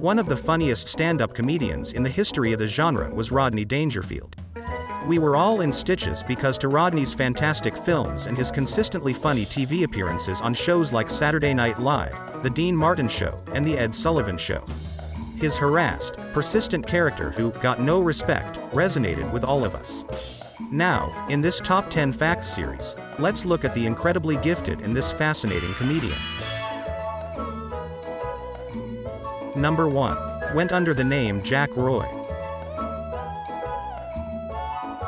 One of the funniest stand-up comedians in the history of the genre was Rodney Dangerfield. We were all in stitches because to Rodney's fantastic films and his consistently funny TV appearances on shows like Saturday Night Live, The Dean Martin Show, and The Ed Sullivan Show. His harassed, persistent character who got no respect resonated with all of us. Now, in this Top 10 Facts series, let's look at the incredibly gifted and this fascinating comedian. Number 1. Went under the name Jack Roy.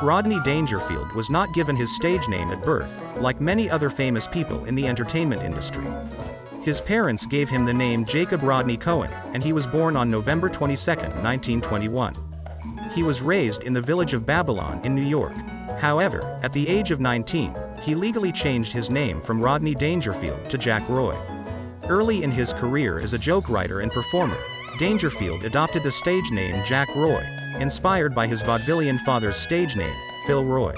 Rodney Dangerfield was not given his stage name at birth, like many other famous people in the entertainment industry. His parents gave him the name Jacob Rodney Cohen, and he was born on November 22, 1921. He was raised in the village of Babylon in New York. However, at the age of 19, he legally changed his name from Rodney Dangerfield to Jack Roy. Early in his career as a joke writer and performer, Dangerfield adopted the stage name Jack Roy, inspired by his vaudevillian father's stage name, Phil Roy.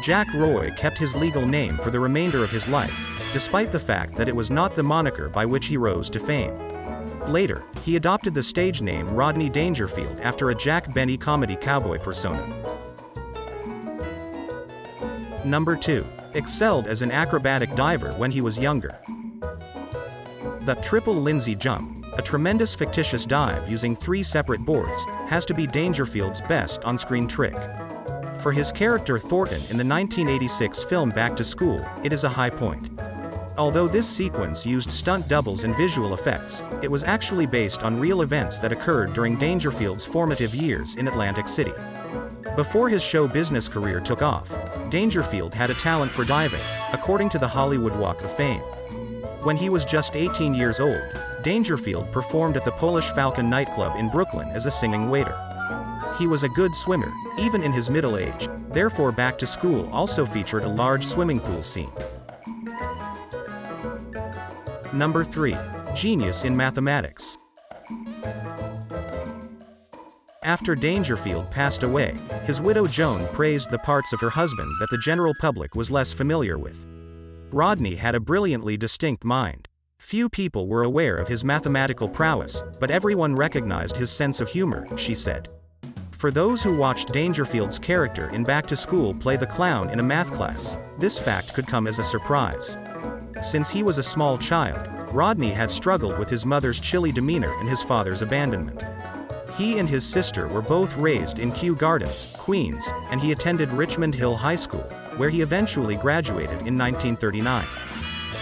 Jack Roy kept his legal name for the remainder of his life, despite the fact that it was not the moniker by which he rose to fame. Later, he adopted the stage name Rodney Dangerfield after a Jack Benny comedy cowboy persona. Number 2. Excelled as an acrobatic diver when he was younger. The triple Lindsay jump, a tremendous fictitious dive using 3 separate boards, has to be Dangerfield's best on-screen trick. For his character Thornton in the 1986 film Back to School, it is a high point. Although this sequence used stunt doubles and visual effects, it was actually based on real events that occurred during Dangerfield's formative years in Atlantic City. Before his show business career took off, Dangerfield had a talent for diving, according to the Hollywood Walk of Fame. When he was just 18 years old, Dangerfield performed at the Polish Falcon nightclub in Brooklyn as a singing waiter. He was a good swimmer, even in his middle age, therefore Back to School also featured a large swimming pool scene. Number 3. Genius in mathematics. After Dangerfield passed away, his widow Joan praised the parts of her husband that the general public was less familiar with. Rodney had a brilliantly distinct mind. Few people were aware of his mathematical prowess, but everyone recognized his sense of humor, she said. For those who watched Dangerfield's character in Back to School play the clown in a math class, this fact could come as a surprise. Since he was a small child, Rodney had struggled with his mother's chilly demeanor and his father's abandonment. He and his sister were both raised in Kew Gardens, Queens, and he attended Richmond Hill High School, where he eventually graduated in 1939.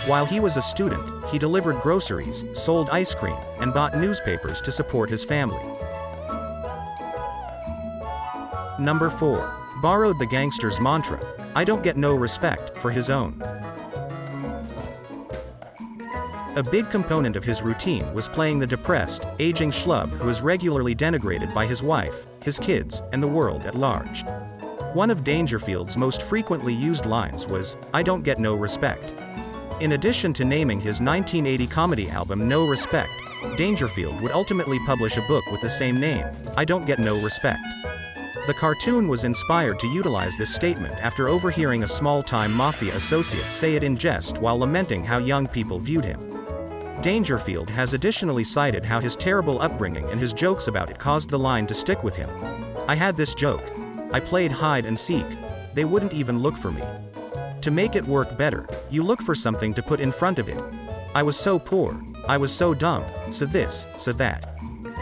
While he was a student, he delivered groceries, sold ice cream, and bought newspapers to support his family. Number 4. Borrowed the gangsters' mantra, "I don't get no respect," for his own. A big component of his routine was playing the depressed, aging schlub who is regularly denigrated by his wife, his kids, and the world at large. One of Dangerfield's most frequently used lines was, "I don't get no respect." In addition to naming his 1980 comedy album No Respect, Dangerfield would ultimately publish a book with the same name, I Don't Get No Respect. The cartoon was inspired to utilize this statement after overhearing a small-time mafia associate say it in jest while lamenting how young people viewed him. Dangerfield has additionally cited how his terrible upbringing and his jokes about it caused the line to stick with him. "I had this joke. I played hide and seek. They wouldn't even look for me. To make it work better, you look for something to put in front of it. I was so poor, I was so dumb, so this, so that.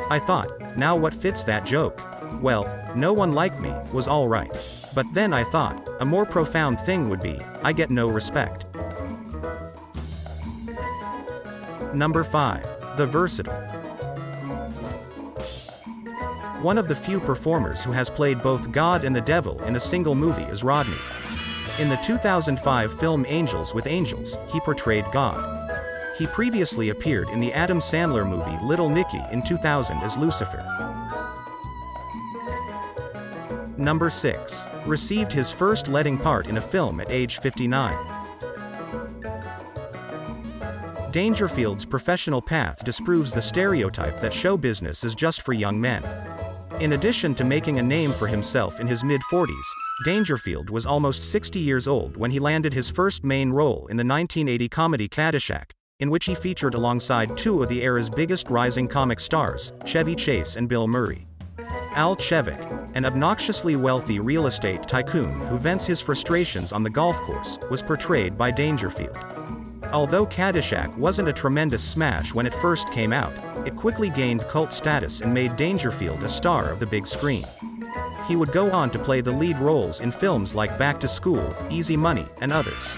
I thought, now what fits that joke? Well, no one liked me, was all right. But then I thought, a more profound thing would be, I get no respect." Number 5. The Versatile. One of the few performers who has played both God and the devil in a single movie is Rodney. In the 2005 film Angels with Angels, he portrayed God. He previously appeared in the Adam Sandler movie Little Nicky in 2000 as Lucifer. Number 6. Received his first leading part in a film at age 59. Dangerfield's professional path disproves the stereotype that show business is just for young men. In addition to making a name for himself in his mid-40s, Dangerfield was almost 60 years old when he landed his first main role in the 1980 comedy Caddyshack, in which he featured alongside two of the era's biggest rising comic stars, Chevy Chase and Bill Murray. Al Chevik, an obnoxiously wealthy real estate tycoon who vents his frustrations on the golf course, was portrayed by Dangerfield. Although Caddyshack wasn't a tremendous smash when it first came out, it quickly gained cult status and made Dangerfield a star of the big screen. He would go on to play the lead roles in films like Back to School, Easy Money, and others.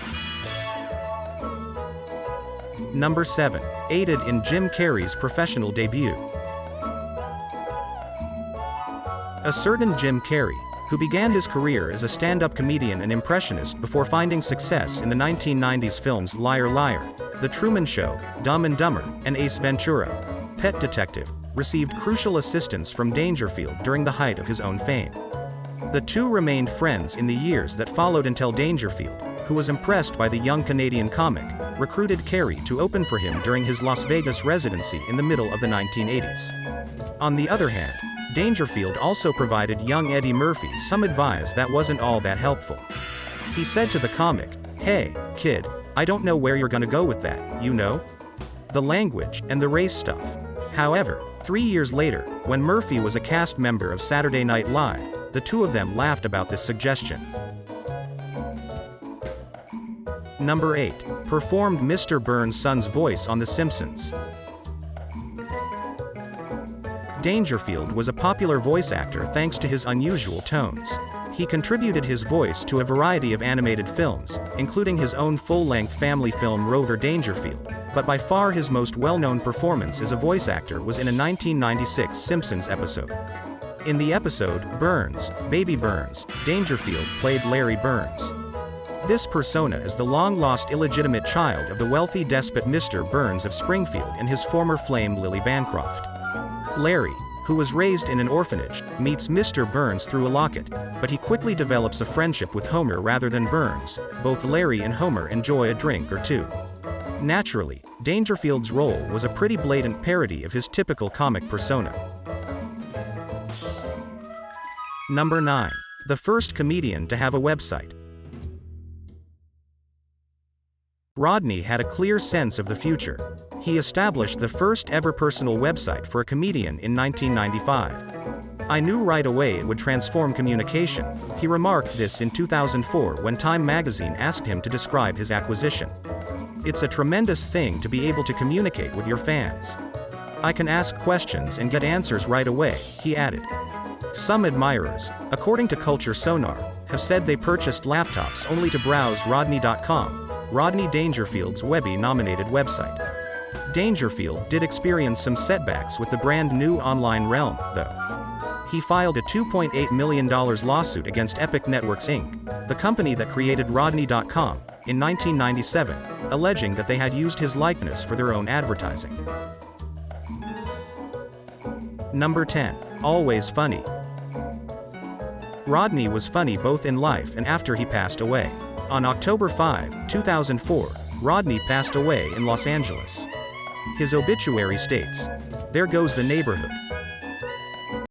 Number 7. Aided in Jim Carrey's professional debut. A certain Jim Carrey, who began his career as a stand-up comedian and impressionist before finding success in the 1990s films Liar Liar, The Truman Show, Dumb and Dumber, and Ace Ventura, Pet Detective, received crucial assistance from Dangerfield during the height of his own fame. The two remained friends in the years that followed until Dangerfield, who was impressed by the young Canadian comic, recruited Carrey to open for him during his Las Vegas residency in the middle of the 1980s. On the other hand, Dangerfield also provided young Eddie Murphy some advice that wasn't all that helpful. He said to the comic, "Hey, kid, I don't know where you're gonna go with that, you know? The language and the race stuff." However, 3 years later, when Murphy was a cast member of Saturday Night Live, the two of them laughed about this suggestion. Number 8. Performed Mr. Burns' son's voice on The Simpsons. Dangerfield was a popular voice actor thanks to his unusual tones. He contributed his voice to a variety of animated films, including his own full-length family film Rover Dangerfield, but by far his most well-known performance as a voice actor was in a 1996 Simpsons episode. In the episode, Burns, Baby Burns, Dangerfield played Larry Burns. This persona is the long-lost illegitimate child of the wealthy despot Mr. Burns of Springfield and his former flame Lily Bancroft. Larry, who was raised in an orphanage, meets Mr. Burns through a locket, but he quickly develops a friendship with Homer rather than Burns. Both Larry and Homer enjoy a drink or two. Naturally, Dangerfield's role was a pretty blatant parody of his typical comic persona. Number 9. The first comedian to have a website. Rodney had a clear sense of the future. He established the first ever personal website for a comedian in 1995. "I knew right away it would transform communication," he remarked this in 2004 when Time magazine asked him to describe his acquisition. "It's a tremendous thing to be able to communicate with your fans. I can ask questions and get answers right away," he added. Some admirers, according to Culture Sonar, have said they purchased laptops only to browse Rodney.com, Rodney Dangerfield's Webby-nominated website. Dangerfield did experience some setbacks with the brand new online realm, though. He filed a $2.8 million lawsuit against Epic Networks Inc., the company that created Rodney.com, in 1997, alleging that they had used his likeness for their own advertising. Number 10. Always funny. Rodney was funny both in life and after he passed away. On October 5, 2004, Rodney passed away in Los Angeles. His obituary states, "There goes the neighborhood.